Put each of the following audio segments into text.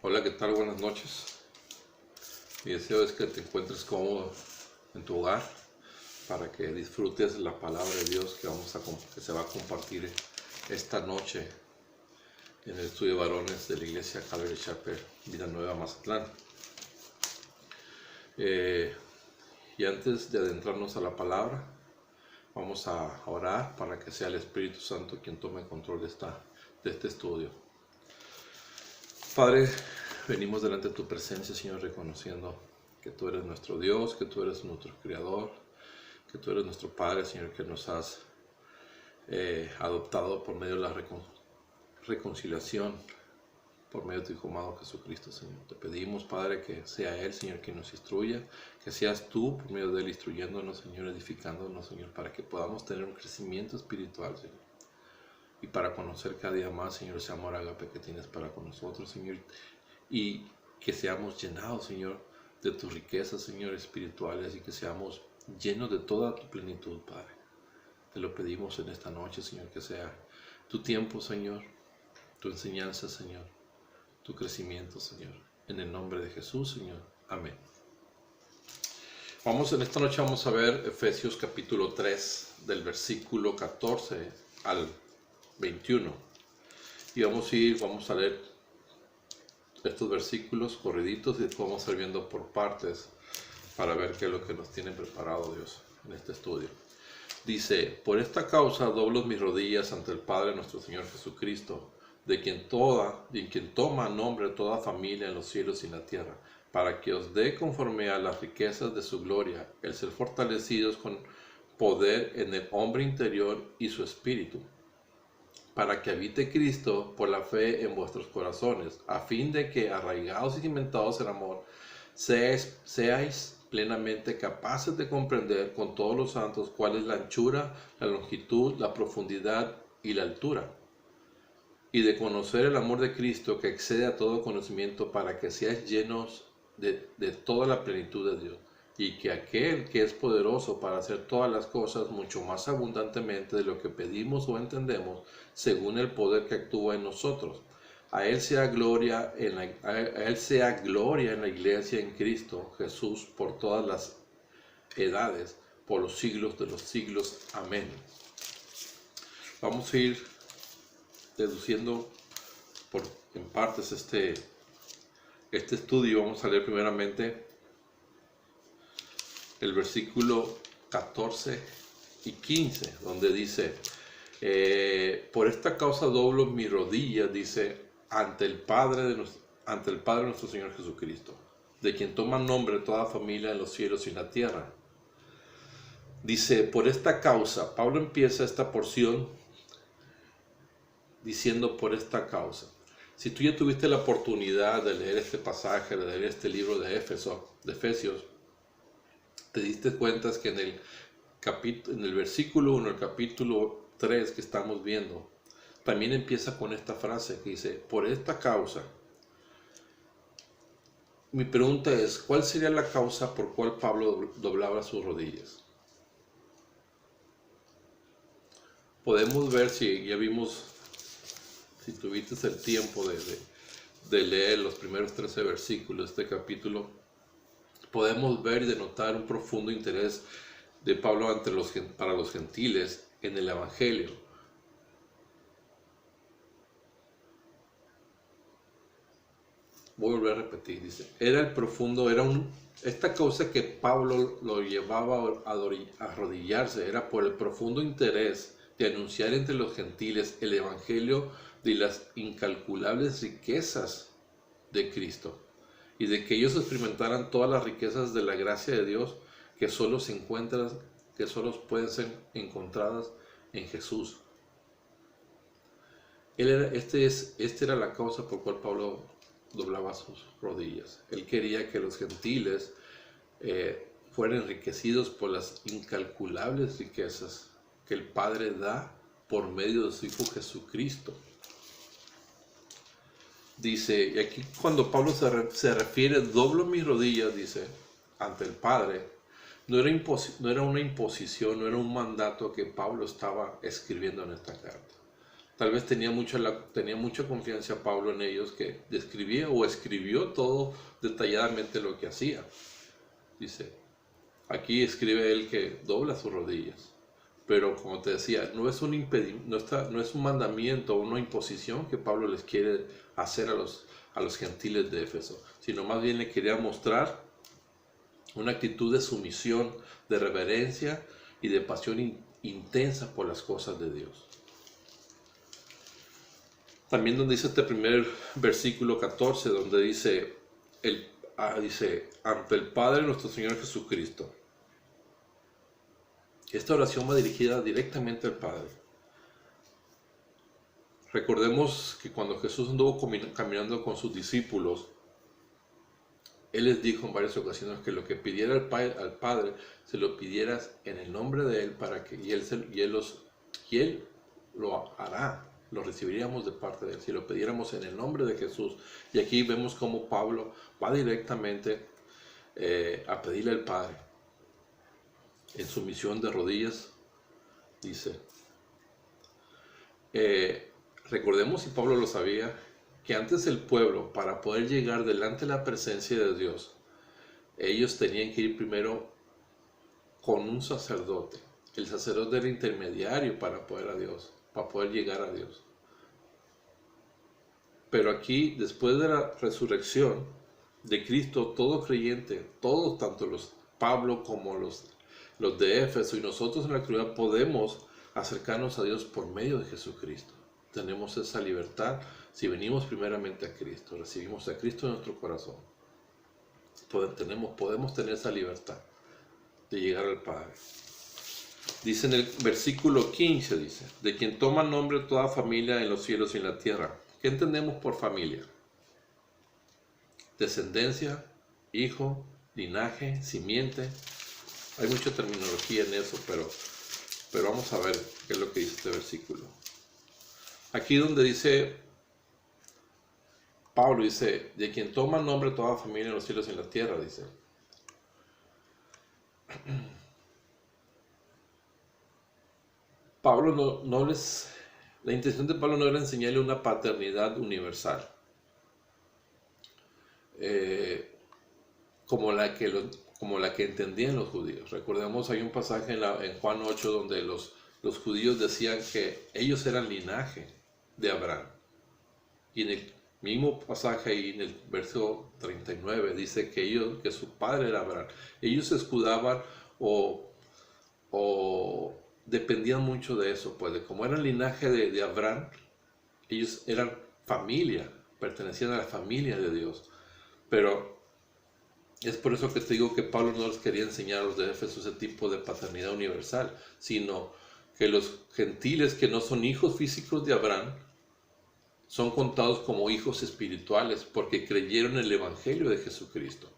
Hola, ¿qué tal? Buenas noches. Mi deseo es que te encuentres cómodo en tu hogar para que disfrutes la palabra de Dios que se va a compartir esta noche en el estudio de varones de la iglesia Calvary Chapel Vida Nueva Mazatlán. Y antes de adentrarnos a la palabra, vamos a orar para que sea el Espíritu Santo quien tome control de este estudio. Padre, venimos delante de tu presencia, Señor, reconociendo que tú eres nuestro Dios, que tú eres nuestro Creador, que tú eres nuestro Padre, Señor, que nos has adoptado por medio de la reconciliación, por medio de tu Hijo amado Jesucristo, Señor. Te pedimos, Padre, que sea Él, Señor, quien nos instruya, que seas tú, por medio de Él, instruyéndonos, Señor, edificándonos, Señor, para que podamos tener un crecimiento espiritual, Señor. Y para conocer cada día más, Señor, ese amor ágape que tienes para con nosotros, Señor. Y que seamos llenados, Señor, de tus riquezas, Señor, espirituales, y que seamos llenos de toda tu plenitud, Padre. Te lo pedimos en esta noche, Señor, que sea tu tiempo, Señor, tu enseñanza, Señor, tu crecimiento, Señor. En el nombre de Jesús, Señor. Amén. En esta noche vamos a ver Efesios capítulo 3, del versículo 14 al 21. Y vamos a leer estos versículos corriditos y vamos a ir viendo por partes para ver qué es lo que nos tiene preparado Dios en este estudio. Dice: por esta causa doblo mis rodillas ante el Padre nuestro Señor Jesucristo, de quien toma nombre toda familia en los cielos y en la tierra, para que os dé conforme a las riquezas de su gloria, el ser fortalecidos con poder en el hombre interior y su espíritu, para que habite Cristo por la fe en vuestros corazones, a fin de que, arraigados y cimentados en amor, seáis plenamente capaces de comprender con todos los santos cuál es la anchura, la longitud, la profundidad y la altura, y de conocer el amor de Cristo que excede a todo conocimiento, para que seáis llenos de toda la plenitud de Dios. Y que aquel que es poderoso para hacer todas las cosas mucho más abundantemente de lo que pedimos o entendemos, según el poder que actúa en nosotros. A Él sea gloria en la iglesia en Cristo Jesús por todas las edades, por los siglos de los siglos. Amén. Vamos a ir deduciendo en partes este estudio. Vamos a leer primeramente el versículo 14 y 15, donde dice: por esta causa doblo mis rodillas, dice, ante el Padre nuestro Señor Jesucristo, de quien toma nombre toda familia en los cielos y en la tierra. Dice: por esta causa. Pablo empieza esta porción diciendo: por esta causa. Si tú ya tuviste la oportunidad de leer este pasaje, de leer este libro de Efesios, te diste cuenta que en el versículo 1, el capítulo 3 que estamos viendo, también empieza con esta frase que dice: por esta causa. Mi pregunta es: ¿cuál sería la causa por cual Pablo doblaba sus rodillas? Podemos ver, si tuviste el tiempo de leer los primeros 13 versículos de este capítulo, podemos ver y denotar un profundo interés de Pablo para los gentiles en el Evangelio. Voy a volver a repetir, dice, esta causa que Pablo lo llevaba a arrodillarse era por el profundo interés de anunciar entre los gentiles el Evangelio de las incalculables riquezas de Cristo, y de que ellos experimentaran todas las riquezas de la gracia de Dios que solo pueden ser encontradas en Jesús. Esta era la causa por cual Pablo doblaba sus rodillas. Él quería que los gentiles fueran enriquecidos por las incalculables riquezas que el Padre da por medio de su Hijo Jesucristo. Dice, y aquí cuando Pablo se refiere: doblo mis rodillas, dice, ante el Padre, no era una imposición, no era un mandato que Pablo estaba escribiendo en esta carta. Tal vez tenía mucha confianza Pablo en ellos, que describía o escribió todo detalladamente lo que hacía. Dice, aquí escribe él que dobla sus rodillas. Pero como te decía, no es un no es un mandamiento o una imposición que Pablo les quiere hacer a los gentiles de Éfeso, sino más bien le quería mostrar una actitud de sumisión, de reverencia y de pasión intensa por las cosas de Dios. También donde dice este primer versículo 14, donde dice, dice, ante el Padre nuestro Señor Jesucristo. Esta oración va dirigida directamente al Padre. Recordemos que cuando Jesús anduvo caminando con sus discípulos, Él les dijo en varias ocasiones que lo que pidiera al Padre, se lo pidieras en el nombre de Él, para que, y Él lo hará, lo recibiríamos de parte de Él, si lo pidiéramos en el nombre de Jesús. Y aquí vemos cómo Pablo va directamente a pedirle al Padre. En su misión de rodillas, dice, recordemos, y Pablo lo sabía, que antes el pueblo, para poder llegar delante de la presencia de Dios, ellos tenían que ir primero con un sacerdote. El sacerdote era intermediario para poder llegar a Dios. Pero aquí, después de la resurrección de Cristo, todo creyente, todos, tanto los Pablo como los de Éfeso y nosotros en la actualidad, podemos acercarnos a Dios por medio de Jesucristo. Tenemos esa libertad si venimos primeramente a Cristo, recibimos a Cristo en nuestro corazón. Podemos tener esa libertad de llegar al Padre. Dice en el versículo 15, dice, de quien toma nombre toda familia en los cielos y en la tierra. ¿Qué entendemos por familia? Descendencia, hijo, linaje, simiente. Hay mucha terminología en eso, pero vamos a ver qué es lo que dice este versículo. Aquí donde dice, Pablo dice, de quien toma nombre toda familia en los cielos y en la tierra, dice. Pablo la intención de Pablo no era enseñarle una paternidad universal, como la que entendían los judíos. Recordemos, hay un pasaje en Juan 8 donde los judíos decían que ellos eran linaje de Abraham. Y en el mismo pasaje ahí en el verso 39 dice que su padre era Abraham. Ellos se escudaban o dependían mucho de eso, pues de como eran linaje de Abraham, ellos eran familia, pertenecían a la familia de Dios. Pero es por eso que te digo que Pablo no les quería enseñar a los de Éfeso ese tipo de paternidad universal, sino que los gentiles que no son hijos físicos de Abraham son contados como hijos espirituales porque creyeron en el Evangelio de Jesucristo.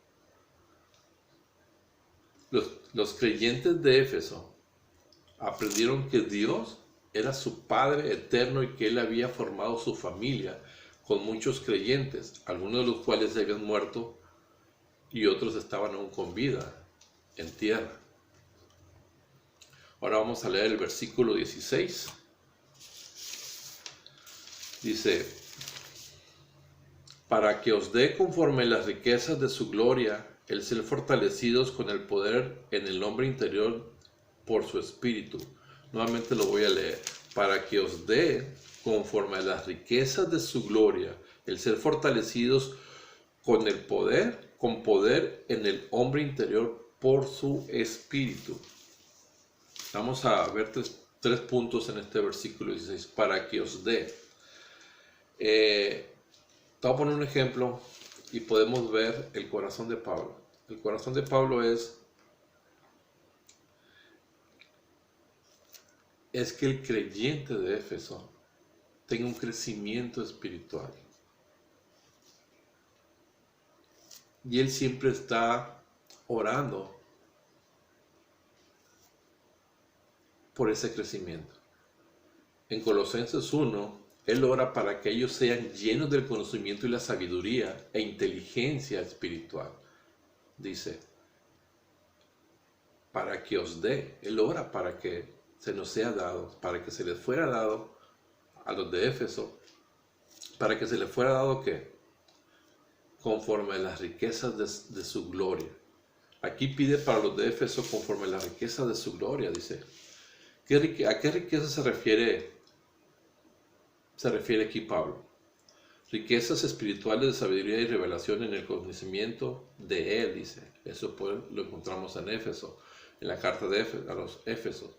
Los creyentes de Éfeso aprendieron que Dios era su Padre eterno y que Él había formado su familia con muchos creyentes, algunos de los cuales se habían muerto y otros estaban aún con vida en tierra. Ahora vamos a leer el versículo 16. Dice, para que os dé conforme las riquezas de su gloria, el ser fortalecidos con el poder en el hombre interior por su espíritu. Nuevamente lo voy a leer. Para que os dé conforme a las riquezas de su gloria, el ser fortalecidos con poder en el hombre interior por su espíritu. Vamos a ver tres puntos en este versículo 16. Para que os dé. Te voy a poner un ejemplo y podemos ver el corazón de Pablo. El corazón de Pablo es que el creyente de Éfeso tenga un crecimiento espiritual. Y él siempre está orando por ese crecimiento. En Colosenses 1, él ora para que ellos sean llenos del conocimiento y la sabiduría e inteligencia espiritual. Dice, para que os dé. Él ora para que se nos sea dado, para que se les fuera dado a los de Éfeso, para que se le fuera dado ¿qué? Conforme a las riquezas de su gloria. Aquí pide para los de Éfeso conforme a las riquezas de su gloria, dice. ¿A qué riqueza se refiere aquí Pablo? Riquezas espirituales de sabiduría y revelación en el conocimiento de Él, dice. Eso pues lo encontramos en Éfeso, en la carta a los Éfesos.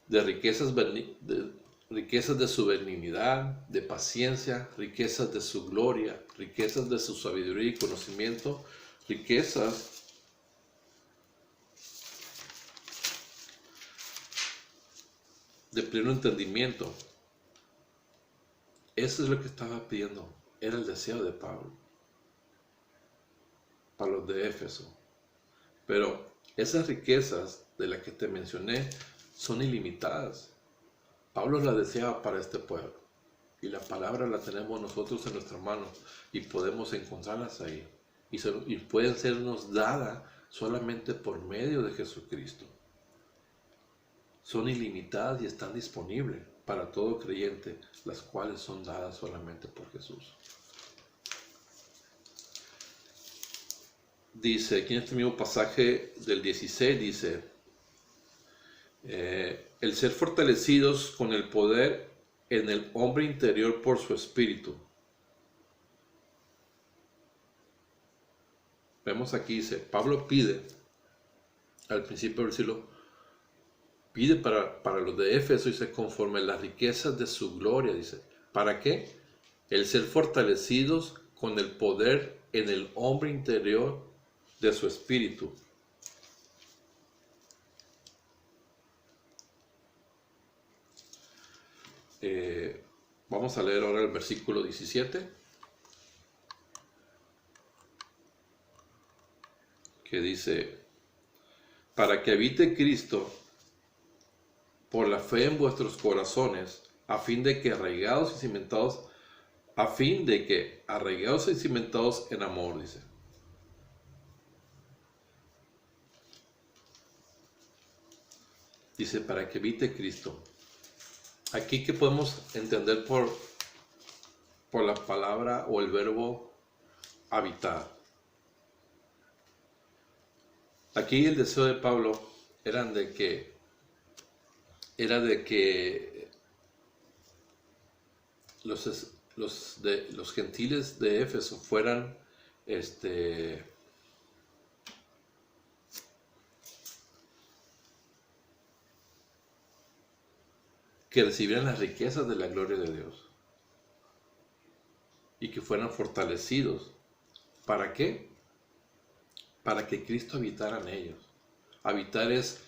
De riquezas de su benignidad, de paciencia, riquezas de su gloria, riquezas de su sabiduría y conocimiento, riquezas de pleno entendimiento. Eso es lo que estaba pidiendo, era el deseo de Pablo para los de Éfeso. Pero esas riquezas de las que te mencioné son ilimitadas. Pablo la deseaba para este pueblo, y la palabra la tenemos nosotros en nuestra mano y podemos encontrarlas ahí, y pueden sernos dadas solamente por medio de Jesucristo. Son ilimitadas y están disponibles para todo creyente, las cuales son dadas solamente por Jesús. Dice, aquí en este mismo pasaje del 16, dice, el ser fortalecidos con el poder en el hombre interior por su espíritu. Vemos aquí, dice, Pablo pide, al principio del versículo, pide para los de Éfeso, dice, conforme a las riquezas de su gloria, dice. ¿Para qué? El ser fortalecidos con el poder en el hombre interior de su espíritu. Vamos a leer ahora el versículo 17, que dice, para que habite Cristo por la fe en vuestros corazones, a fin de que arraigados y cimentados en amor, dice. Dice, para que habite Cristo. Aquí, ¿qué podemos entender por la palabra o el verbo habitar? Aquí el deseo de Pablo era de que los gentiles de Éfeso fueran que recibieran las riquezas de la gloria de Dios y que fueran fortalecidos. ¿Para qué? Para que Cristo habitara en ellos. Habitar es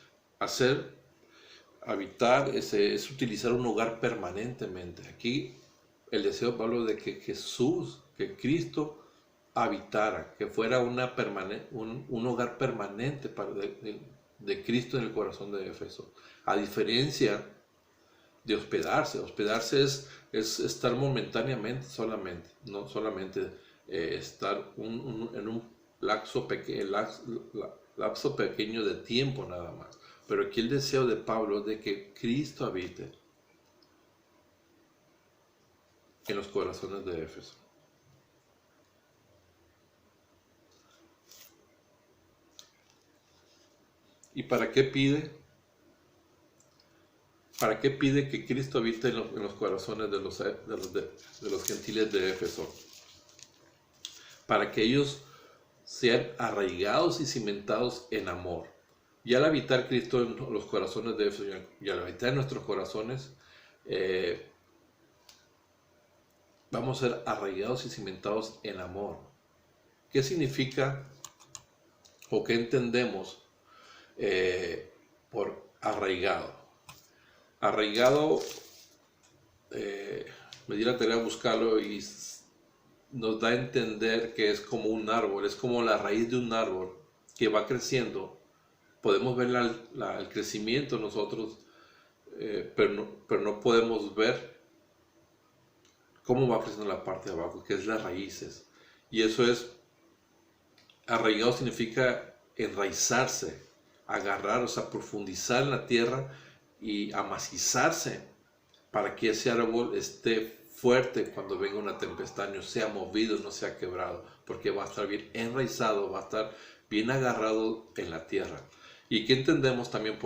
utilizar un hogar permanentemente. Aquí el deseo de Pablo de que Cristo habitara, que fuera un hogar permanente de Cristo en el corazón de Éfeso. A diferencia de hospedarse. Hospedarse es estar momentáneamente solamente, no solamente estar en un lapso pequeño de tiempo nada más. Pero aquí el deseo de Pablo es de que Cristo habite en los corazones de Éfeso. ¿Y para qué pide? ¿Para qué pide que Cristo habite en los corazones de los gentiles de Éfeso? Para que ellos sean arraigados y cimentados en amor. Y al habitar Cristo en los corazones de Éfeso y al habitar en nuestros corazones, vamos a ser arraigados y cimentados en amor. ¿Qué significa o qué entendemos por arraigado? Arraigado, me di la tarea de buscarlo y nos da a entender que es como un árbol, es como la raíz de un árbol que va creciendo. Podemos ver el crecimiento nosotros, pero no podemos ver cómo va creciendo la parte de abajo, que es las raíces. Y eso es, arraigado significa enraizarse, agarrar, o sea, profundizar en la tierra y amacizarse para que ese árbol esté fuerte cuando venga una tempestad, no sea movido, no sea quebrado, porque va a estar bien enraizado, va a estar bien agarrado en la tierra. ¿Y qué entendemos también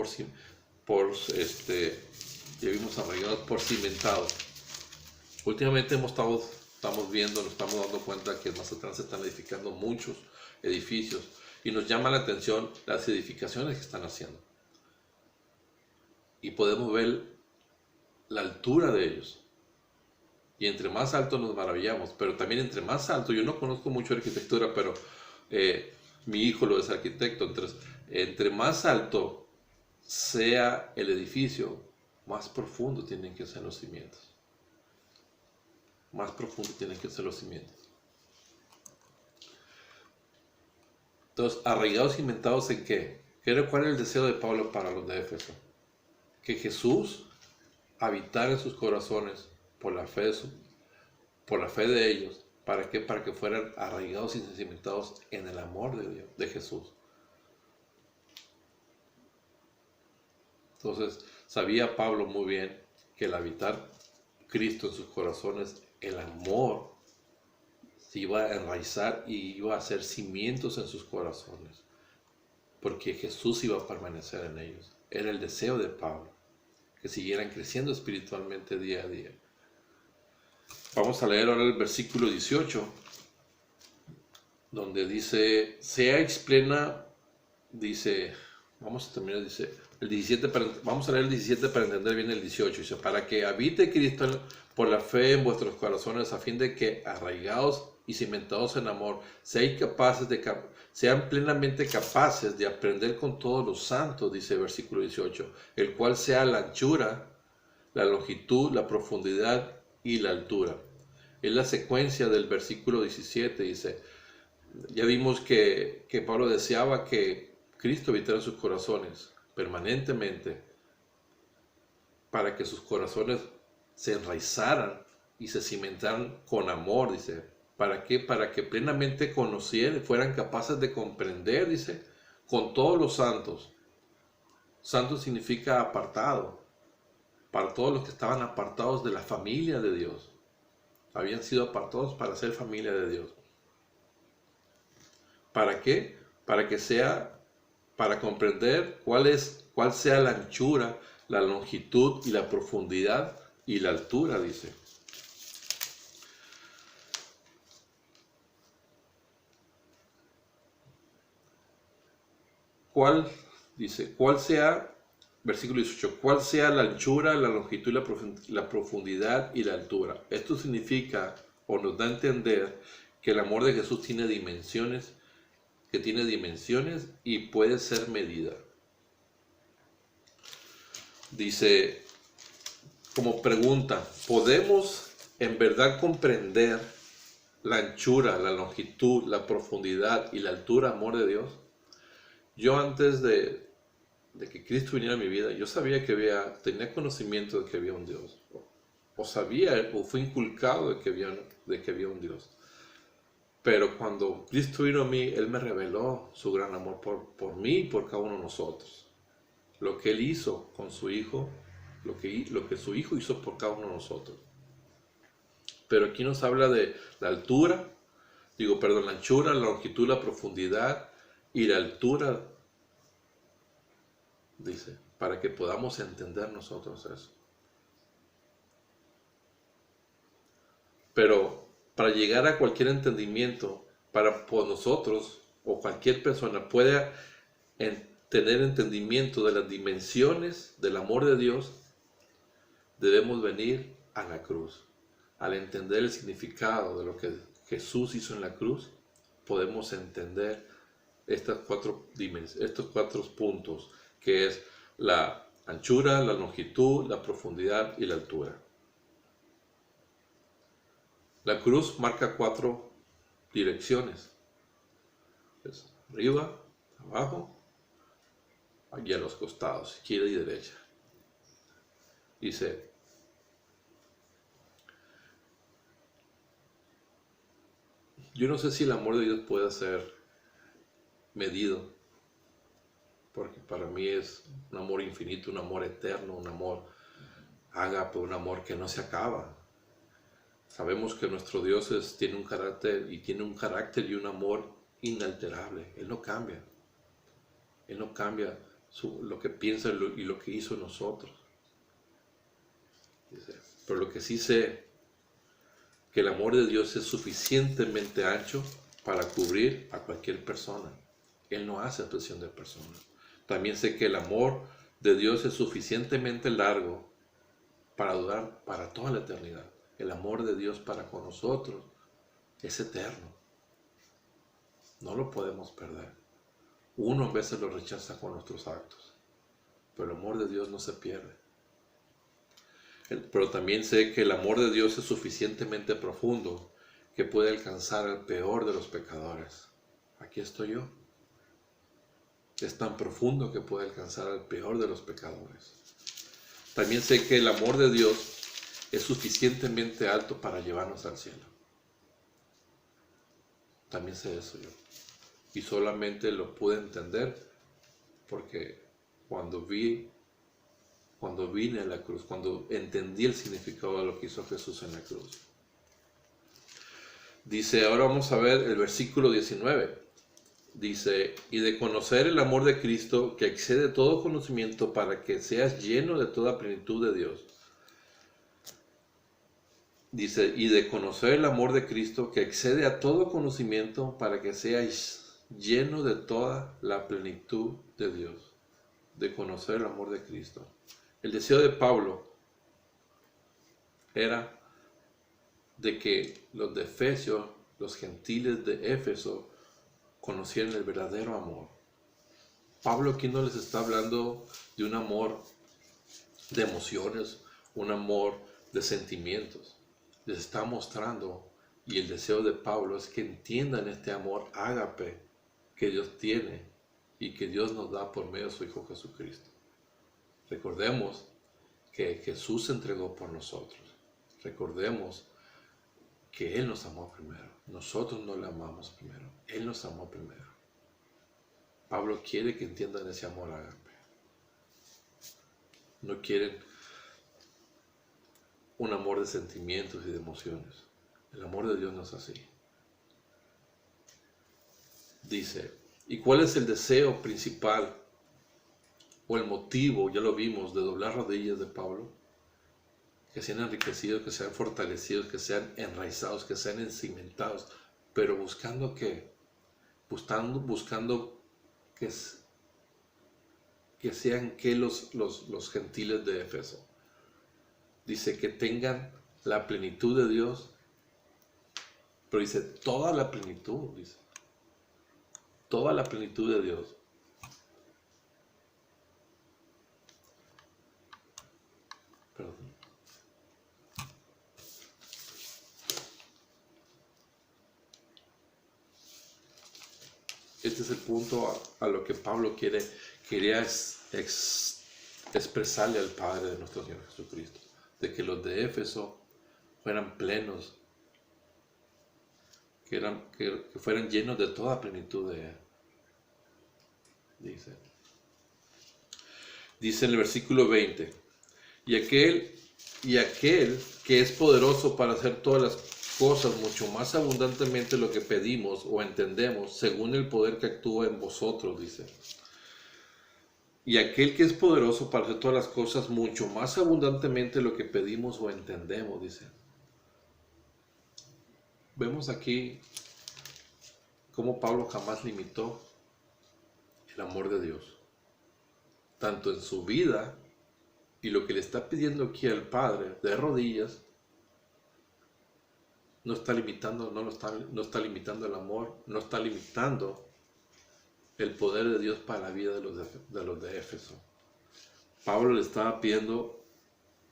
ya vimos arraigados, por cimentados? Últimamente estamos viendo, nos estamos dando cuenta que en Mazatlán se están edificando muchos edificios y nos llama la atención las edificaciones que están haciendo. Y podemos ver la altura de ellos. Y entre más alto nos maravillamos, pero también entre más alto, yo no conozco mucho de arquitectura, pero mi hijo lo es arquitecto, entonces entre más alto sea el edificio, más profundo tienen que ser los cimientos. Más profundo tienen que ser los cimientos. Entonces, arraigados y cimentados en qué? ¿Cuál es el deseo de Pablo para los de Éfeso? Que Jesús habitara en sus corazones por la fe de ellos. ¿Para qué? Para que fueran arraigados y cimentados en el amor de Dios, de Jesús. Entonces, sabía Pablo muy bien que el habitar Cristo en sus corazones, el amor se iba a enraizar y iba a hacer cimientos en sus corazones, porque Jesús iba a permanecer en ellos. Era el deseo de Pablo, que siguieran creciendo espiritualmente día a día. Vamos a leer ahora el versículo 18, donde dice, seáis plena, dice, vamos a terminar, dice, el 17, vamos a leer el 17 para entender bien el 18, dice, para que habite Cristo por la fe en vuestros corazones, a fin de que arraigados y cimentados en amor, sean plenamente capaces de aprender con todos los santos, dice el versículo 18, el cual sea la anchura, la longitud, la profundidad y la altura. Es la secuencia del versículo 17, dice, ya vimos que Pablo deseaba que Cristo habitara en sus corazones permanentemente, para que sus corazones se enraizaran y se cimentaran con amor, dice. ¿Para qué? Para que plenamente conocieran, fueran capaces de comprender, dice, con todos los santos. Santo significa apartado, para todos los que estaban apartados de la familia de Dios. Habían sido apartados para ser familia de Dios. ¿Para qué? Para comprender cuál sea la anchura, la longitud y la profundidad y la altura, dice. Versículo 18, cuál sea la anchura, la longitud, la profundidad y la altura. Esto significa, o nos da a entender, que el amor de Jesús tiene dimensiones y puede ser medida. Dice, como pregunta, ¿podemos en verdad comprender la anchura, la longitud, la profundidad y la altura, amor de Dios? Yo antes de que Cristo viniera a mi vida, yo sabía tenía conocimiento de que había un Dios, o fue inculcado de que había un Dios. Pero cuando Cristo vino a mí, Él me reveló su gran amor por mí y por cada uno de nosotros. Lo que Él hizo con su Hijo, lo que su Hijo hizo por cada uno de nosotros. Pero aquí nos habla de la anchura, la longitud, la profundidad y la altura, dice, para que podamos entender nosotros eso. Pero para llegar a cualquier entendimiento, por nosotros o cualquier persona pueda tener entendimiento de las dimensiones del amor de Dios, debemos venir a la cruz. Al entender el significado de lo que Jesús hizo en la cruz, podemos entender estos cuatro puntos, que es la anchura, la longitud, la profundidad y la altura. La cruz marca 4 direcciones. Es arriba, abajo y a los costados, izquierda y derecha. Dice, yo no sé si el amor de Dios puede ser medido, porque para mí es un amor infinito, un amor eterno, un amor Ágape, un amor que no se acaba. Sabemos que nuestro Dios tiene un carácter y un amor inalterable. Él no cambia. Él no cambia lo que piensa y lo que hizo en nosotros. Dice, pero lo que sí sé, que el amor de Dios es suficientemente ancho para cubrir a cualquier persona. Él no hace excepción de personas. También sé que el amor de Dios es suficientemente largo para durar para toda la eternidad. El amor de Dios para con nosotros es eterno. No lo podemos perder. Uno a veces lo rechaza con nuestros actos, pero el amor de Dios no se pierde. Pero también sé que el amor de Dios es suficientemente profundo que puede alcanzar al peor de los pecadores. Aquí estoy yo. Es tan profundo que puede alcanzar al peor de los pecadores. También sé que el amor de Dios es suficientemente alto para llevarnos al cielo. También sé eso yo. Y solamente lo pude entender porque cuando vine a la cruz, cuando entendí el significado de lo que hizo Jesús en la cruz. Dice, ahora vamos a ver el versículo 19. Dice, y de conocer el amor de Cristo que excede todo conocimiento para que seas lleno de toda plenitud de Dios. Dice, y de conocer el amor de Cristo que excede a todo conocimiento para que seas lleno de toda la plenitud de Dios. De conocer el amor de Cristo. El deseo de Pablo era de que los de Efesios, los gentiles de Éfeso, conocieran el verdadero amor. Pablo aquí no les está hablando de un amor de emociones, un amor de sentimientos. Les está mostrando, y el deseo de Pablo es que entiendan este amor ágape que Dios tiene y que Dios nos da por medio de su Hijo Jesucristo. Recordemos que Jesús se entregó por nosotros. Recordemos que Él nos amó primero. Nosotros no le amamos primero. Él nos amó primero. Pablo quiere que entiendan ese amor ágape. No quieren un amor de sentimientos y de emociones. El amor de Dios no es así. Dice, ¿y cuál es el deseo principal o el motivo, ya lo vimos, de doblar rodillas de Pablo? Que sean enriquecidos, que sean fortalecidos, que sean enraizados, que sean encimentados, pero buscando ¿qué? Buscando que sean que los gentiles de Éfeso. Dice que tengan la plenitud de Dios, pero dice toda la plenitud, dice. Toda la plenitud de Dios. Perdón. Este es el punto a lo que Pablo quería expresarle al Padre de nuestro Señor Jesucristo, de que los de Éfeso fueran plenos, que fueran llenos de toda plenitud de Él. Dice en el versículo 20, y aquel que es poderoso para hacer todas las cosas mucho más abundantemente lo que pedimos o entendemos, según el poder que actúa en vosotros, dice. Y aquel que es poderoso para hacer todas las cosas mucho más abundantemente lo que pedimos o entendemos, dice. Vemos aquí cómo Pablo jamás limitó el amor de Dios, tanto en su vida y lo que le está pidiendo aquí al Padre de rodillas. No está limitando el amor, no está limitando el poder de Dios para la vida de los de Éfeso. Pablo le estaba pidiendo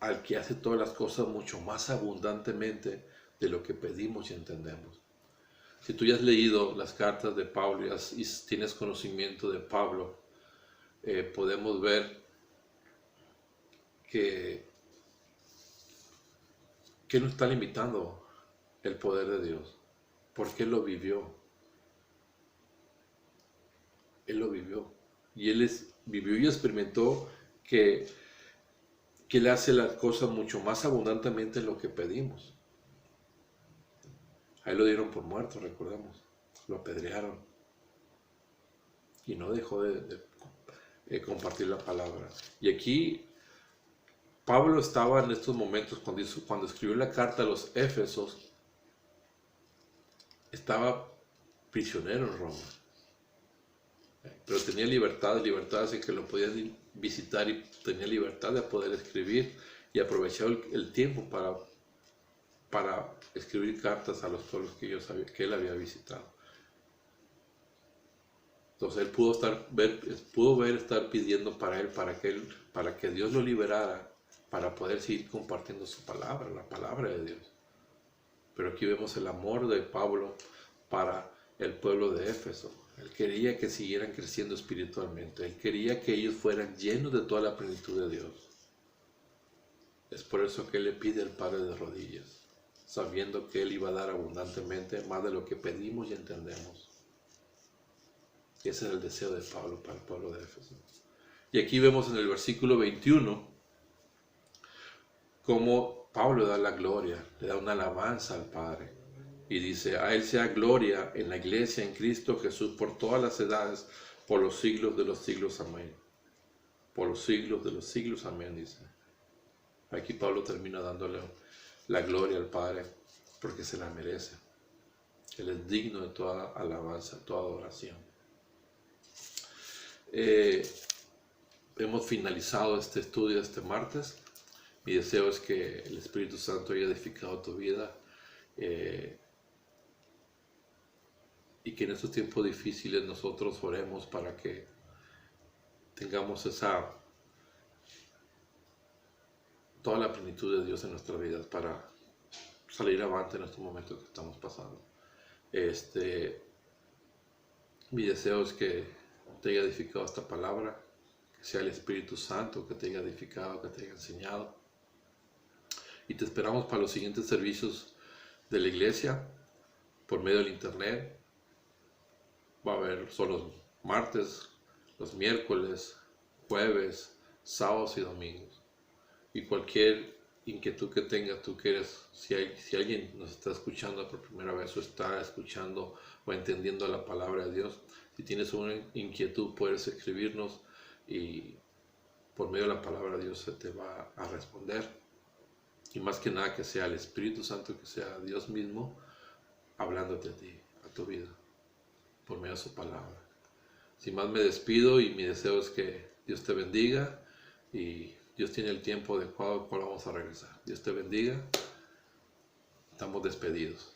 al que hace todas las cosas mucho más abundantemente de lo que pedimos y entendemos. Si tú ya has leído las cartas de Pablo y tienes conocimiento de Pablo, podemos ver que no está limitando el poder de Dios, porque Él lo vivió. Él lo vivió. Y Él vivió y experimentó que que Él hace las cosas mucho más abundantemente de lo que pedimos. A Él lo dieron por muerto, recordemos. Lo apedrearon. Y no dejó de compartir la palabra. Y aquí Pablo estaba en estos momentos, cuando escribió la carta a los Éfesos, estaba prisionero en Roma. Pero tenía libertad así que lo podían visitar y tenía libertad de poder escribir y aprovechar el tiempo para escribir cartas a los pueblos que él había visitado. Entonces él pudo estar pidiendo para él, para que Dios lo liberara, para poder seguir compartiendo su palabra, la palabra de Dios. Pero aquí vemos el amor de Pablo para el pueblo de Éfeso. Él quería que siguieran creciendo espiritualmente. Él quería que ellos fueran llenos de toda la plenitud de Dios. Es por eso que él le pide al Padre de rodillas, sabiendo que Él iba a dar abundantemente más de lo que pedimos y entendemos. Y ese es el deseo de Pablo para el pueblo de Éfeso. Y aquí vemos en el versículo 21 cómo Pablo da la gloria, le da una alabanza al Padre. Y dice, a Él sea gloria en la iglesia, en Cristo Jesús, por todas las edades, por los siglos de los siglos. Amén. Por los siglos de los siglos. Amén, dice. Aquí Pablo termina dándole la gloria al Padre, porque se la merece. Él es digno de toda alabanza, toda adoración. Hemos finalizado este estudio este martes. Mi deseo es que el Espíritu Santo haya edificado tu vida y que en estos tiempos difíciles nosotros oremos para que tengamos toda la plenitud de Dios en nuestras vidas para salir avante en estos momentos que estamos pasando. Mi deseo es que te haya edificado esta palabra, que sea el Espíritu Santo que te haya edificado, que te haya enseñado. Y te esperamos para los siguientes servicios de la iglesia por medio del internet. Va a haber, son los martes, los miércoles, jueves, sábados y domingos. Y cualquier inquietud que tengas, si alguien nos está escuchando por primera vez o está escuchando o entendiendo la palabra de Dios, si tienes una inquietud puedes escribirnos y por medio de la palabra de Dios se te va a responder. Y más que nada que sea el Espíritu Santo, que sea Dios mismo hablándote a ti, a tu vida, por medio de su palabra. Sin más me despido y mi deseo es que Dios te bendiga y Dios tiene el tiempo adecuado al cual vamos a regresar. Dios te bendiga. Estamos despedidos.